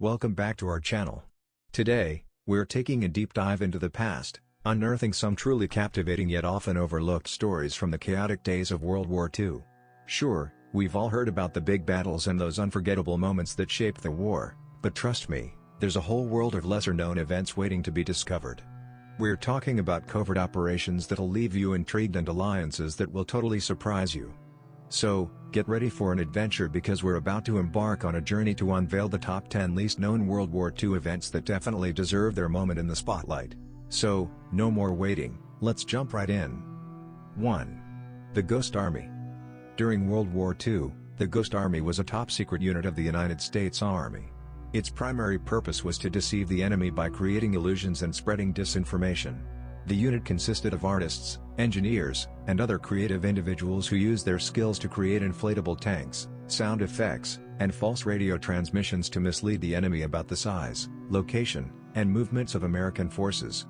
Welcome back to our channel. Today, we're taking a deep dive into the past, unearthing some truly captivating yet often overlooked stories from the chaotic days of World War II. Sure, we've all heard about the big battles and those unforgettable moments that shaped the war, but trust me, there's a whole world of lesser-known events waiting to be discovered. We're talking about covert operations that'll leave you intrigued and alliances that will totally surprise you. So, get ready for an adventure because we're about to embark on a journey to unveil the top 10 least known World War II events that definitely deserve their moment in the spotlight. So, no more waiting, let's jump right in. 1. The Ghost Army. During World War II, the Ghost Army was a top-secret unit of the United States Army. Its primary purpose was to deceive the enemy by creating illusions and spreading disinformation. The unit consisted of artists, engineers, and other creative individuals who used their skills to create inflatable tanks, sound effects, and false radio transmissions to mislead the enemy about the size, location, and movements of American forces.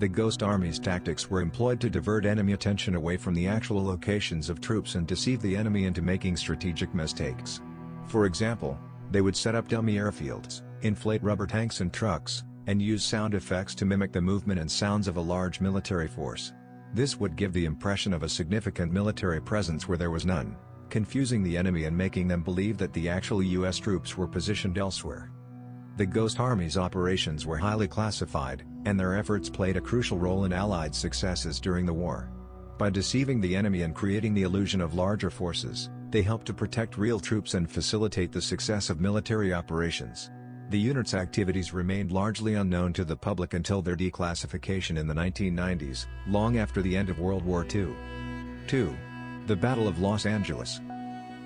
The Ghost Army's tactics were employed to divert enemy attention away from the actual locations of troops and deceive the enemy into making strategic mistakes. For example, they would set up dummy airfields, inflate rubber tanks and trucks, and use sound effects to mimic the movement and sounds of a large military force. This would give the impression of a significant military presence where there was none, confusing the enemy and making them believe that the actual U.S. troops were positioned elsewhere. The Ghost Army's operations were highly classified, and their efforts played a crucial role in Allied successes during the war. By deceiving the enemy and creating the illusion of larger forces, they helped to protect real troops and facilitate the success of military operations. The unit's activities remained largely unknown to the public until their declassification in the 1990s, long after the end of World War II. 2. The Battle of Los Angeles.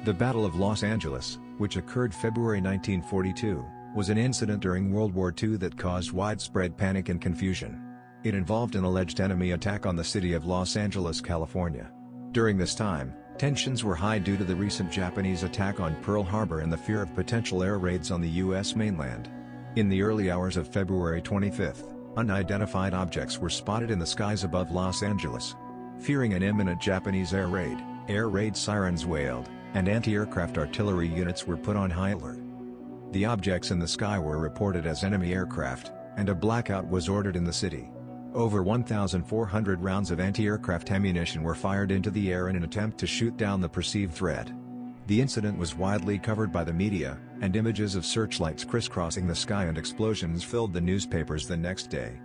The Battle of Los Angeles, which occurred February 1942, was an incident during World War II that caused widespread panic and confusion. It involved an alleged enemy attack on the city of Los Angeles, California. During this time, tensions were high due to the recent Japanese attack on Pearl Harbor and the fear of potential air raids on the U.S. mainland. In the early hours of February 25, unidentified objects were spotted in the skies above Los Angeles. Fearing an imminent Japanese air raid sirens wailed, and anti-aircraft artillery units were put on high alert. The objects in the sky were reported as enemy aircraft, and a blackout was ordered in the city. Over 1,400 rounds of anti-aircraft ammunition were fired into the air in an attempt to shoot down the perceived threat. The incident was widely covered by the media, and images of searchlights crisscrossing the sky and explosions filled the newspapers the next day.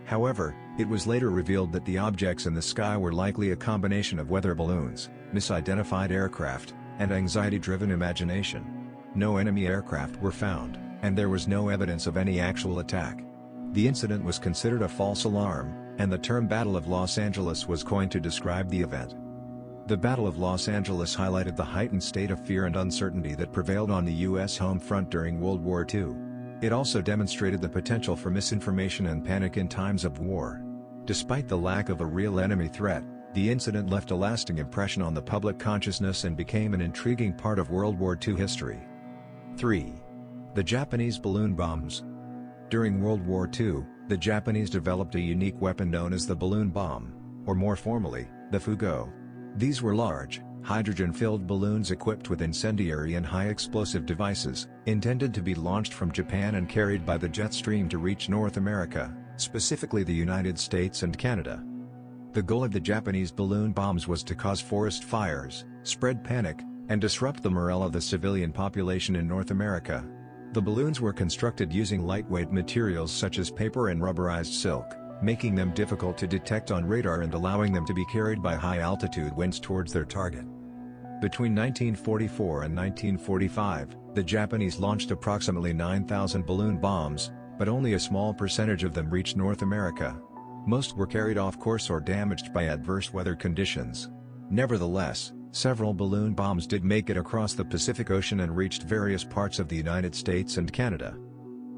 However, it was later revealed that the objects in the sky were likely a combination of weather balloons, misidentified aircraft, and anxiety-driven imagination. No enemy aircraft were found, and there was no evidence of any actual attack. The incident was considered a false alarm, and the term Battle of Los Angeles was coined to describe the event. The Battle of Los Angeles highlighted the heightened state of fear and uncertainty that prevailed on the U.S. home front during World War II. It also demonstrated the potential for misinformation and panic in times of war. Despite the lack of a real enemy threat, the incident left a lasting impression on the public consciousness and became an intriguing part of World War II history. 3. The Japanese balloon bombs. During World War II, the Japanese developed a unique weapon known as the balloon bomb, or more formally, the fugo. These were large, hydrogen-filled balloons equipped with incendiary and high-explosive devices, intended to be launched from Japan and carried by the jet stream to reach North America, specifically the United States and Canada. The goal of the Japanese balloon bombs was to cause forest fires, spread panic, and disrupt the morale of the civilian population in North America. The balloons were constructed using lightweight materials such as paper and rubberized silk, making them difficult to detect on radar and allowing them to be carried by high-altitude winds towards their target. Between 1944 and 1945, the Japanese launched approximately 9,000 balloon bombs, but only a small percentage of them reached North America. Most were carried off course or damaged by adverse weather conditions. Nevertheless, several balloon bombs did make it across the Pacific Ocean and reached various parts of the United States and Canada.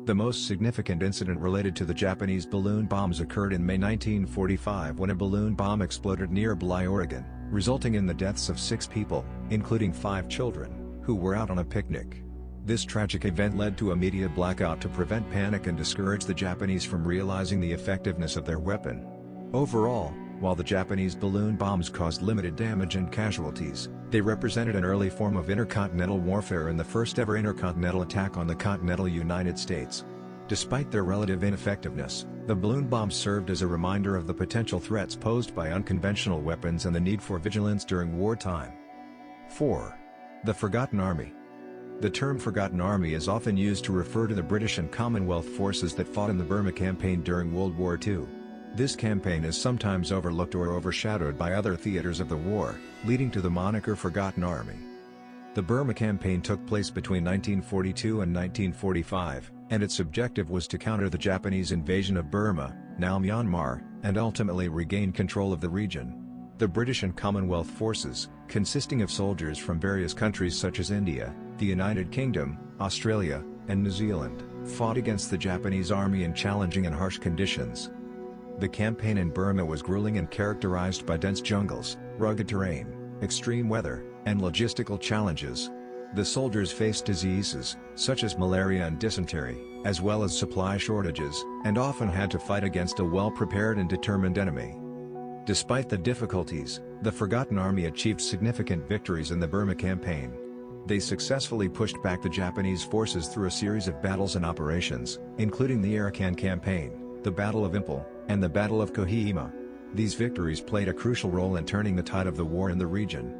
The most significant incident related to the Japanese balloon bombs occurred in May 1945 when a balloon bomb exploded near Bly, Oregon, resulting in the deaths of 6 people, including 5 children, who were out on a picnic. This tragic event led to a media blackout to prevent panic and discourage the Japanese from realizing the effectiveness of their weapon. Overall, while the Japanese balloon bombs caused limited damage and casualties, They represented an early form of intercontinental warfare and the first ever intercontinental attack on the continental United States. Despite their relative ineffectiveness, the balloon bombs served as a reminder of the potential threats posed by unconventional weapons and the need for vigilance during wartime. 4. The Forgotten Army. The term Forgotten Army is often used to refer to the British and Commonwealth forces that fought in the Burma Campaign during World War II. This campaign is sometimes overlooked or overshadowed by other theaters of the war, leading to the moniker Forgotten Army. The Burma Campaign took place between 1942 and 1945, and its objective was to counter the Japanese invasion of Burma, now Myanmar, and ultimately regain control of the region. The British and Commonwealth forces, consisting of soldiers from various countries such as India, the United Kingdom, Australia, and New Zealand, fought against the Japanese army in challenging and harsh conditions. The campaign in Burma was grueling and characterized by dense jungles, rugged terrain, extreme weather, and logistical challenges. The soldiers faced diseases, such as malaria and dysentery, as well as supply shortages, and often had to fight against a well-prepared and determined enemy. Despite the difficulties, the Forgotten Army achieved significant victories in the Burma Campaign. They successfully pushed back the Japanese forces through a series of battles and operations, including the Arakan Campaign, the Battle of Impel, and the Battle of Kohima. These victories played a crucial role in turning the tide of the war in the region.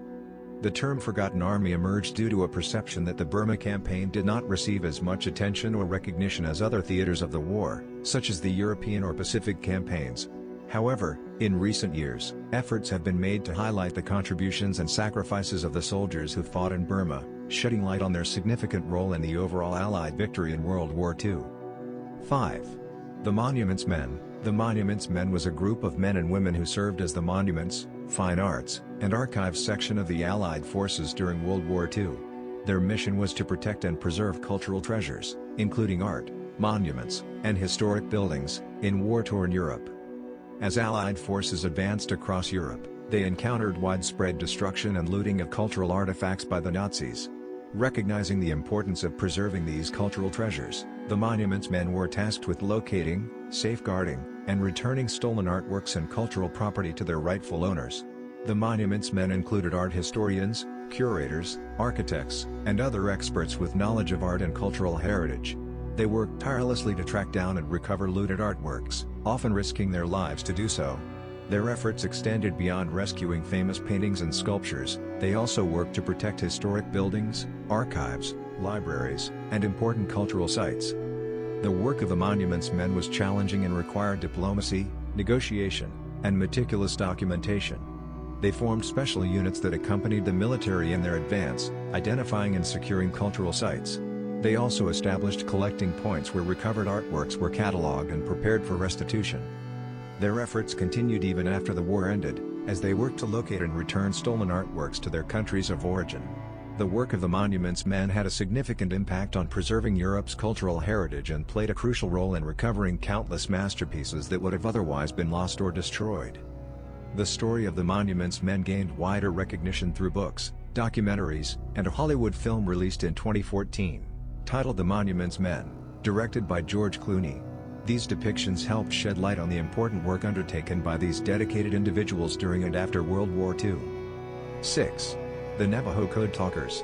The term Forgotten Army emerged due to a perception that the Burma Campaign did not receive as much attention or recognition as other theaters of the war, such as the European or Pacific campaigns. However, in recent years, efforts have been made to highlight the contributions and sacrifices of the soldiers who fought in Burma, shedding light on their significant role in the overall Allied victory in World War II. 5. The Monuments Men. The Monuments Men was a group of men and women who served as the monuments, fine arts, and archives section of the Allied forces during World War II. Their mission was to protect and preserve cultural treasures, including art, monuments, and historic buildings, in war-torn Europe. As Allied forces advanced across Europe, they encountered widespread destruction and looting of cultural artifacts by the Nazis. Recognizing the importance of preserving these cultural treasures, the Monuments Men were tasked with locating, safeguarding, and returning stolen artworks and cultural property to their rightful owners. The Monuments Men included art historians, curators, architects, and other experts with knowledge of art and cultural heritage. They worked tirelessly to track down and recover looted artworks, often risking their lives to do so. Their efforts extended beyond rescuing famous paintings and sculptures. They also worked to protect historic buildings, archives, libraries, and important cultural sites. The work of the Monuments Men was challenging and required diplomacy, negotiation, and meticulous documentation. They formed special units that accompanied the military in their advance, identifying and securing cultural sites. They also established collecting points where recovered artworks were cataloged and prepared for restitution. Their efforts continued even after the war ended, as they worked to locate and return stolen artworks to their countries of origin. The work of the Monuments Men had a significant impact on preserving Europe's cultural heritage and played a crucial role in recovering countless masterpieces that would have otherwise been lost or destroyed. The story of the Monuments Men gained wider recognition through books, documentaries, and a Hollywood film released in 2014, titled The Monuments Men, directed by George Clooney. These depictions helped shed light on the important work undertaken by these dedicated individuals during and after World War II. 6. The Navajo Code Talkers.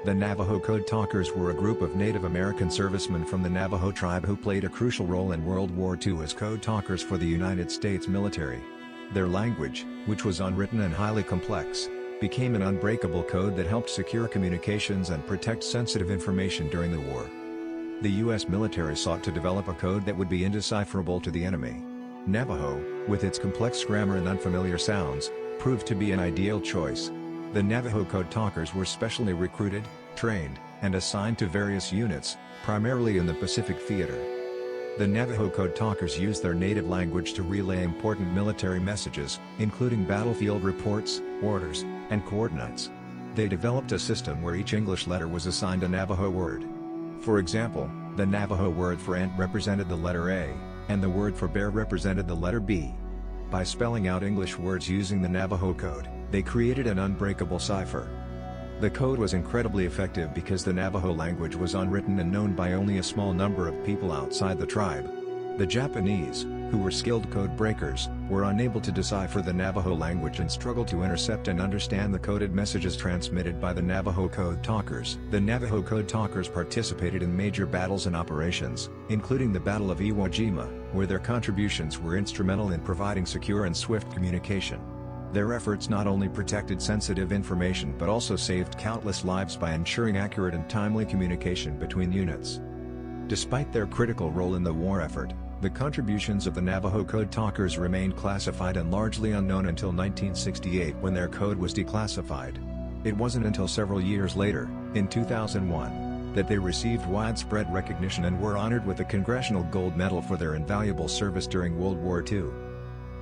The Navajo Code Talkers were a group of Native American servicemen from the Navajo tribe who played a crucial role in World War II as code talkers for the United States military. Their language, which was unwritten and highly complex, became an unbreakable code that helped secure communications and protect sensitive information during the war. The U.S. military sought to develop a code that would be indecipherable to the enemy. Navajo, with its complex grammar and unfamiliar sounds, proved to be an ideal choice. The Navajo Code Talkers were specially recruited, trained, and assigned to various units, primarily in the Pacific Theater. The Navajo Code Talkers used their native language to relay important military messages, including battlefield reports, orders, and coordinates. They developed a system where each English letter was assigned a Navajo word. For example, the Navajo word for ant represented the letter A, and the word for bear represented the letter B. By spelling out English words using the Navajo code, they created an unbreakable cipher. The code was incredibly effective because the Navajo language was unwritten and known by only a small number of people outside the tribe. The Japanese, who were skilled code breakers, were unable to decipher the Navajo language and struggled to intercept and understand the coded messages transmitted by the Navajo code talkers. The Navajo code talkers participated in major battles and operations, including the Battle of Iwo Jima, where their contributions were instrumental in providing secure and swift communication. Their efforts not only protected sensitive information but also saved countless lives by ensuring accurate and timely communication between units. Despite their critical role in the war effort, the contributions of the Navajo code talkers remained classified and largely unknown until 1968 when their code was declassified. It wasn't until several years later, in 2001, that they received widespread recognition and were honored with the Congressional Gold Medal for their invaluable service during World War II.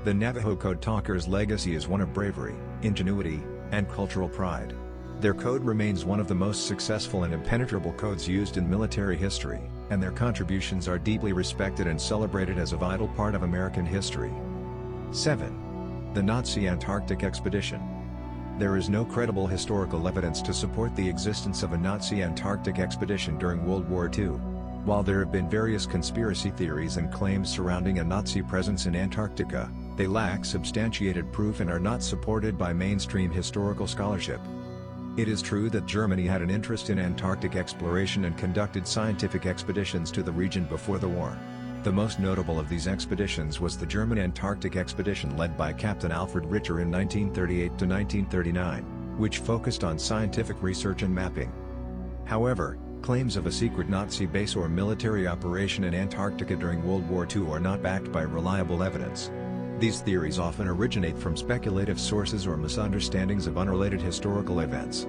The Navajo code talkers' legacy is one of bravery, ingenuity, and cultural pride. Their code remains one of the most successful and impenetrable codes used in military history, and their contributions are deeply respected and celebrated as a vital part of American history. 7. The Nazi Antarctic Expedition. There is no credible historical evidence to support the existence of a Nazi Antarctic expedition during World War II. While there have been various conspiracy theories and claims surrounding a Nazi presence in Antarctica, they lack substantiated proof and are not supported by mainstream historical scholarship. It is true that Germany had an interest in Antarctic exploration and conducted scientific expeditions to the region before the war. The most notable of these expeditions was the German Antarctic expedition led by Captain Alfred Richter in 1938–1939, which focused on scientific research and mapping. However, claims of a secret Nazi base or military operation in Antarctica during World War II are not backed by reliable evidence. These theories often originate from speculative sources or misunderstandings of unrelated historical events.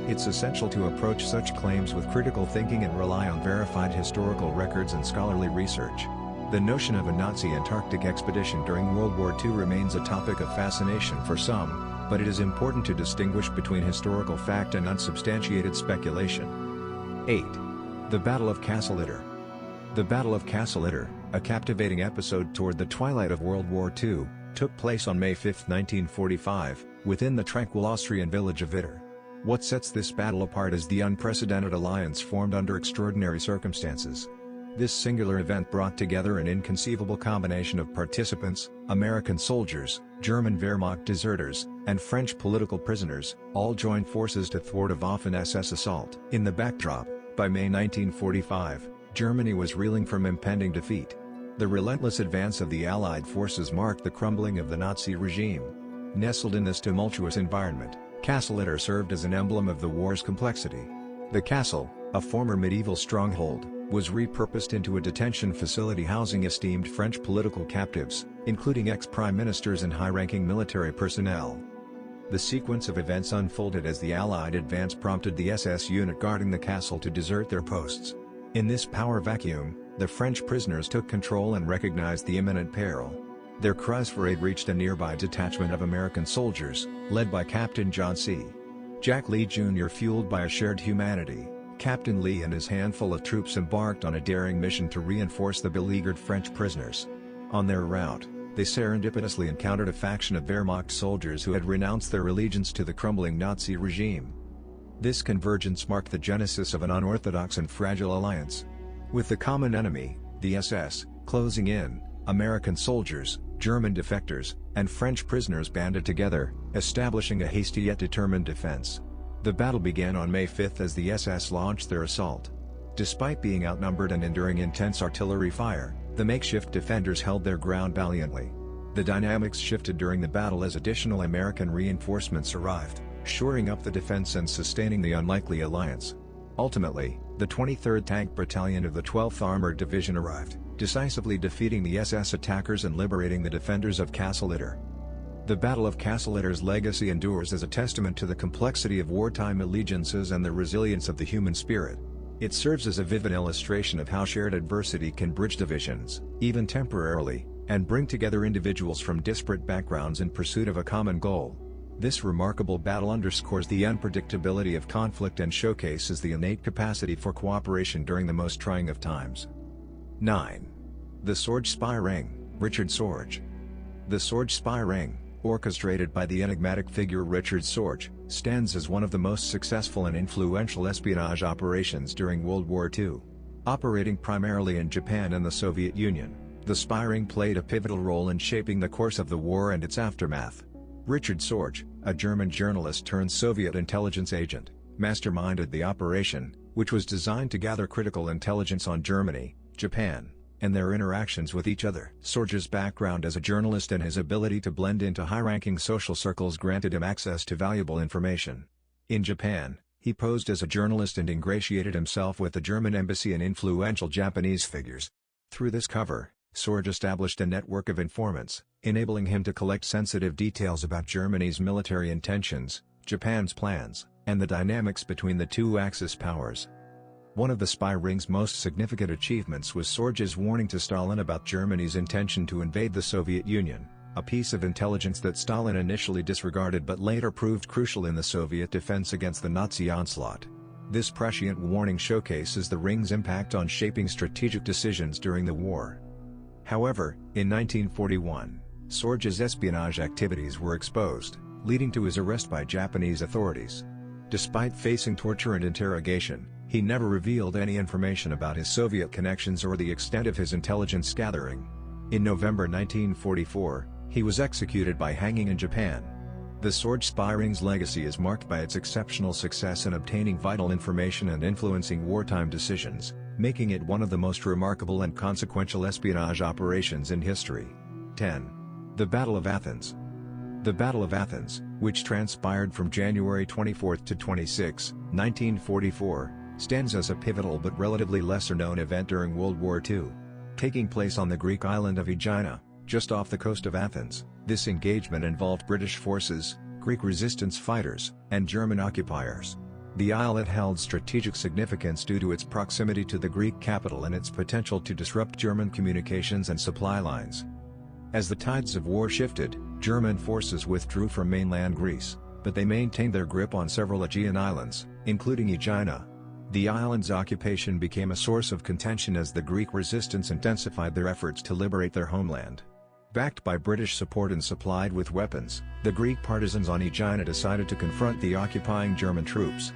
It's essential to approach such claims with critical thinking and rely on verified historical records and scholarly research. The notion of a Nazi Antarctic expedition during World War II remains a topic of fascination for some, but it is important to distinguish between historical fact and unsubstantiated speculation. 8. The Battle of Castle Itter. The Battle of Castle Itter, a captivating episode toward the twilight of World War II, took place on May 5, 1945, within the tranquil Austrian village of Itter. What sets this battle apart is the unprecedented alliance formed under extraordinary circumstances. This singular event brought together an inconceivable combination of participants: American soldiers, German Wehrmacht deserters, and French political prisoners, all joined forces to thwart a Waffen-SS assault. In the backdrop, by May 1945, Germany was reeling from impending defeat. The relentless advance of the Allied forces marked the crumbling of the Nazi regime. Nestled in this tumultuous environment, Castle Itter served as an emblem of the war's complexity. The castle, a former medieval stronghold, was repurposed into a detention facility housing esteemed French political captives, including ex-prime ministers and high-ranking military personnel. The sequence of events unfolded as the Allied advance prompted the SS unit guarding the castle to desert their posts. In this power vacuum, the French prisoners took control and recognized the imminent peril. Their cries for aid reached a nearby detachment of American soldiers, led by Captain John C. Jack Lee Jr. Fueled by a shared humanity, Captain Lee and his handful of troops embarked on a daring mission to reinforce the beleaguered French prisoners. On their route, they serendipitously encountered a faction of Wehrmacht soldiers who had renounced their allegiance to the crumbling Nazi regime. This convergence marked the genesis of an unorthodox and fragile alliance. With the common enemy, the SS, closing in, American soldiers, German defectors, and French prisoners banded together, establishing a hasty yet determined defense. The battle began on May 5 as the SS launched their assault. Despite being outnumbered and enduring intense artillery fire, the makeshift defenders held their ground valiantly. The dynamics shifted during the battle as additional American reinforcements arrived, shoring up the defense and sustaining the unlikely alliance. Ultimately, the 23rd Tank Battalion of the 12th Armored Division arrived, decisively defeating the SS attackers and liberating the defenders of Castle Itter. The Battle of Castle Itter's legacy endures as a testament to the complexity of wartime allegiances and the resilience of the human spirit. It serves as a vivid illustration of how shared adversity can bridge divisions, even temporarily, and bring together individuals from disparate backgrounds in pursuit of a common goal. This remarkable battle underscores the unpredictability of conflict and showcases the innate capacity for cooperation during the most trying of times. 9. The Sorge Spy Ring, Richard Sorge. The Sorge Spy Ring, orchestrated by the enigmatic figure Richard Sorge, stands as one of the most successful and influential espionage operations during World War II. Operating primarily in Japan and the Soviet Union, The spy ring played a pivotal role in shaping the course of the war and its aftermath. Richard Sorge, a German journalist turned Soviet intelligence agent, masterminded the operation, which was designed to gather critical intelligence on Germany, Japan, and their interactions with each other. Sorge's background as a journalist and his ability to blend into high-ranking social circles granted him access to valuable information. In Japan, he posed as a journalist and ingratiated himself with the German embassy and influential Japanese figures. Through this cover, Sorge established a network of informants, enabling him to collect sensitive details about Germany's military intentions, Japan's plans, and the dynamics between the two Axis powers. One of the spy ring's most significant achievements was Sorge's warning to Stalin about Germany's intention to invade the Soviet Union, a piece of intelligence that Stalin initially disregarded but later proved crucial in the Soviet defense against the Nazi onslaught. This prescient warning showcases the ring's impact on shaping strategic decisions during the war. However, in 1941, Sorge's espionage activities were exposed, leading to his arrest by Japanese authorities. Despite facing torture and interrogation, he never revealed any information about his Soviet connections or the extent of his intelligence gathering. In November 1944, he was executed by hanging in Japan. The Sorge spy ring's legacy is marked by its exceptional success in obtaining vital information and influencing wartime decisions, making it one of the most remarkable and consequential espionage operations in history. 10. The Battle of Athens. The Battle of Athens, which transpired from January 24 to 26, 1944, stands as a pivotal but relatively lesser-known event during World War II. Taking place on the Greek island of Aegina, just off the coast of Athens, this engagement involved British forces, Greek resistance fighters, and German occupiers. The islet held strategic significance due to its proximity to the Greek capital and its potential to disrupt German communications and supply lines. As the tides of war shifted, German forces withdrew from mainland Greece, but they maintained their grip on several Aegean islands, including Aegina. The island's occupation became a source of contention as the Greek resistance intensified their efforts to liberate their homeland. Backed by British support and supplied with weapons, the Greek partisans on Aegina decided to confront the occupying German troops.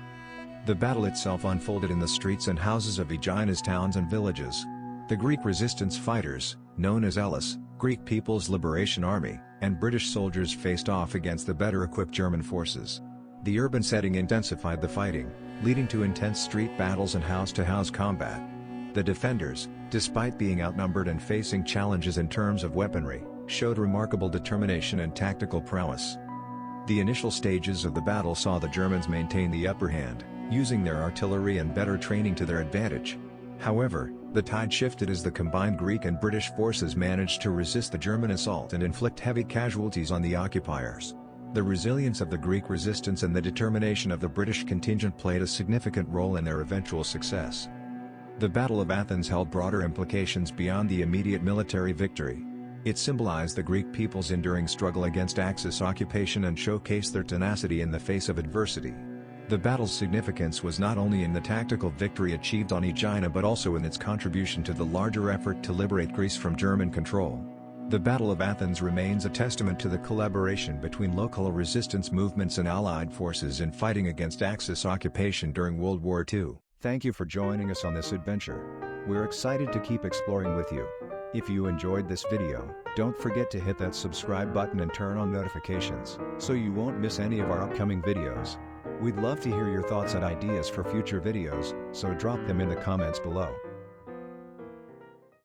The battle itself unfolded in the streets and houses of Aegina's towns and villages. The Greek resistance fighters, known as Elis, Greek People's Liberation Army, and British soldiers faced off against the better-equipped German forces. The urban setting intensified the fighting, leading to intense street battles and house-to-house combat. The defenders, despite being outnumbered and facing challenges in terms of weaponry, showed remarkable determination and tactical prowess. The initial stages of the battle saw the Germans maintain the upper hand, using their artillery and better training to their advantage. However, the tide shifted as the combined Greek and British forces managed to resist the German assault and inflict heavy casualties on the occupiers. The resilience of the Greek resistance and the determination of the British contingent played a significant role in their eventual success. The Battle of Athens held broader implications beyond the immediate military victory. It symbolized the Greek people's enduring struggle against Axis occupation and showcased their tenacity in the face of adversity. The battle's significance was not only in the tactical victory achieved on Aegina but also in its contribution to the larger effort to liberate Greece from German control. The Battle of Athens remains a testament to the collaboration between local resistance movements and Allied forces in fighting against Axis occupation during World War II. Thank you for joining us on this adventure. We're excited to keep exploring with you. If you enjoyed this video, don't forget to hit that subscribe button and turn on notifications, so you won't miss any of our upcoming videos. We'd love to hear your thoughts and ideas for future videos, so drop them in the comments below.